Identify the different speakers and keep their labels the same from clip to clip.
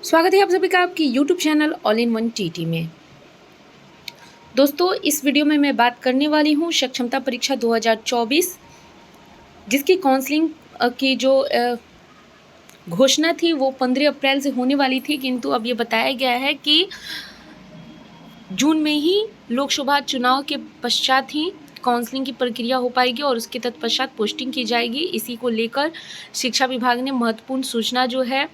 Speaker 1: स्वागत है आप सभी का आपकी YouTube channel all in one TT में। दोस्तों, इस वीडियो में मैं बात करने वाली हूँ सक्षमता परीक्षा 2024 जिसकी काउंसलिंग की जो घोषणा थी वो 15 अप्रैल से होने वाली थी, किंतु अब ये बताया गया है कि जून में ही लोकसभा चुनाव के पश्चात ही काउंसलिंग की प्रक्रिया हो पाएगी और उसके तत्पश्चात पोस्टिंग की जाएगी। इसी को लेकर शिक्षा विभाग ने महत्वपूर्ण सूचना जो है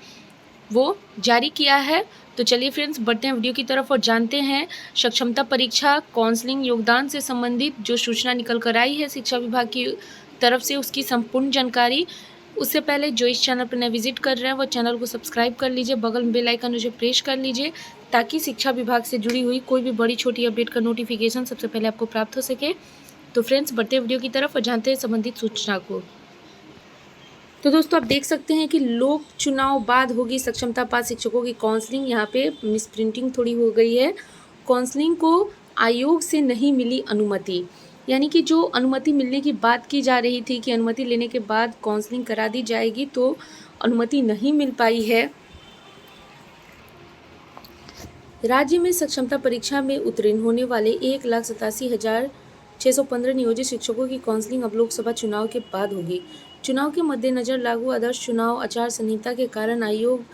Speaker 1: वो जारी किया है। तो चलिए फ्रेंड्स, बढ़ते हैं वीडियो की तरफ और जानते हैं सक्षमता परीक्षा काउंसलिंग योगदान से संबंधित जो सूचना निकल कर आई है शिक्षा विभाग की तरफ से, उसकी संपूर्ण जानकारी। उससे पहले जो इस चैनल पर नए विजिट कर रहे हैं वो चैनल को सब्सक्राइब कर लीजिए, बगल में बेल आइकन उसे प्रेस कर लीजिए ताकि शिक्षा विभाग से जुड़ी हुई कोई भी बड़ी छोटी अपडेट का नोटिफिकेशन सबसे पहले आपको प्राप्त हो सके। तो फ्रेंड्स, बढ़ते हैं वीडियो की तरफ और जानते हैं संबंधित सूचना को। तो दोस्तों, आप देख सकते हैं कि लोक चुनाव बाद होगी सक्षमता पास शिक्षकों की काउंसलिंग। यहाँ पे मिस प्रिंटिंग थोड़ी हो गई है। काउंसलिंग को आयोग से नहीं मिली अनुमति, यानी कि जो अनुमति मिलने की बात की जा रही थी कि अनुमति लेने के बाद काउंसलिंग करा दी जाएगी, तो अनुमति नहीं मिल पाई है। राज्य में सक्षमता परीक्षा में उत्तीर्ण होने वाले 1,87,615 नियोजित शिक्षकों की काउंसलिंग अब लोकसभा चुनाव के बाद होगी। चुनाव के मद्देनजर लागू आदर्श चुनाव आचार संहिता के कारण आयोग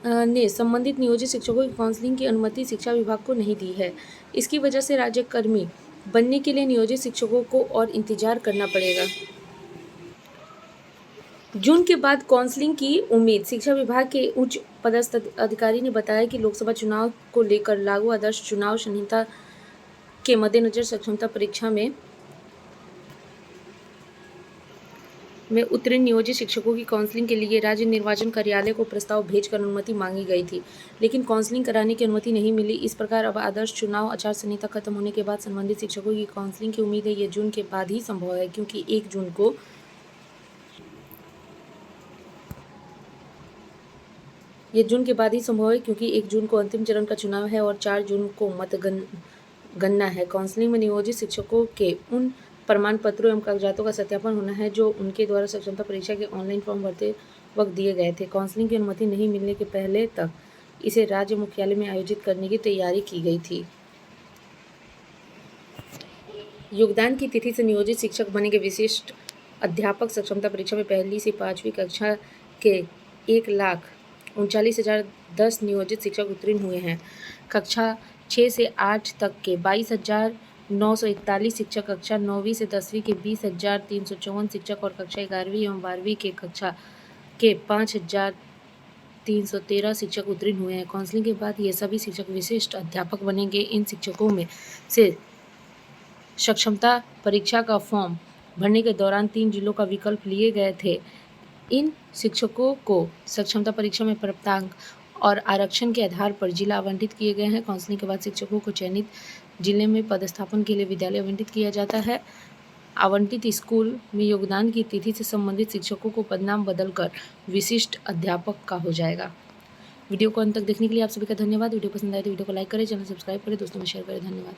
Speaker 1: ने संबंधित नियोजित शिक्षकों की काउंसलिंग की अनुमति शिक्षा विभाग को नहीं दी है। इसकी वजह से राज्य कर्मी बनने के लिए नियोजित शिक्षकों को और इंतजार करना पड़ेगा। जून के बाद काउंसलिंग की उम्मीद। शिक्षा विभाग के उच्च पदस्थ अधिकारी ने बताया कि लोकसभा चुनाव को लेकर लागू आदर्श चुनाव संहिता के मद्देनजर सक्षमता परीक्षा में उत्तीर्ण नियोजित शिक्षकों की काउंसलिंग के लिए राज्य निर्वाचन कार्यालय को प्रस्ताव भेजकर अनुमति मांगी गई थी, लेकिन काउंसलिंग कराने की अनुमति नहीं मिली। इस प्रकार अब आदर्श चुनाव आचार संहिता खत्म होने के बाद संबंधित शिक्षकों की काउंसलिंग की उम्मीद है ये जून के बाद ही संभव है, क्योंकि 1 जून को अंतिम चरण का चुनाव है और 4 जून को मतगणना है। काउंसलिंग में नियोजित शिक्षकों के उन प्रमाण पत्रों एवं कागजातों का सत्यापन होना है जो उनके द्वारा सक्षमता परीक्षा के ऑनलाइन फॉर्म भरते वक्त दिए गए थे। काउंसलिंग की अनुमति नहीं मिलने के पहले तक इसे राज्य मुख्यालय में आयोजित करने की तैयारी की गई थी। योगदान की तिथि से नियोजित शिक्षक बनेंगे विशिष्ट अध्यापक। सक्षमता परीक्षा में 1ली से 5वीं कक्षा के 1,39,010 नियोजित शिक्षक उत्तीर्ण हुए हैं। कक्षा 6 से 8 तक के 22,941 शिक्षक, कक्षा 9वीं से 10वीं के 20,354 शिक्षक और कक्षा 11वीं एवं 12वीं के कक्षा के 5,313 शिक्षक उत्तीर्ण हुए हैं। काउंसलिंग के बाद ये सभी शिक्षक विशिष्ट अध्यापक बनेंगे। इन शिक्षकों में से सक्षमता परीक्षा का फॉर्म भरने के दौरान 3 जिलों का विकल्प लिए गए थे। इन शिक्षकों को सक्षमता परीक्षा में प्राप्तांक और आरक्षण के आधार पर जिला आवंटित किए गए हैं। काउंसलिंग के बाद शिक्षकों को चयनित जिले में पदस्थापन के लिए विद्यालय आवंटित किया जाता है। आवंटित स्कूल में योगदान की तिथि से संबंधित शिक्षकों को पदनाम बदलकर विशिष्ट अध्यापक का हो जाएगा। वीडियो को अंत तक देखने के लिए आप सभी का धन्यवाद। वीडियो पसंद आए तो वीडियो को लाइक करें, चैनल सब्सक्राइब करें, दोस्तों में शेयर करें। धन्यवाद।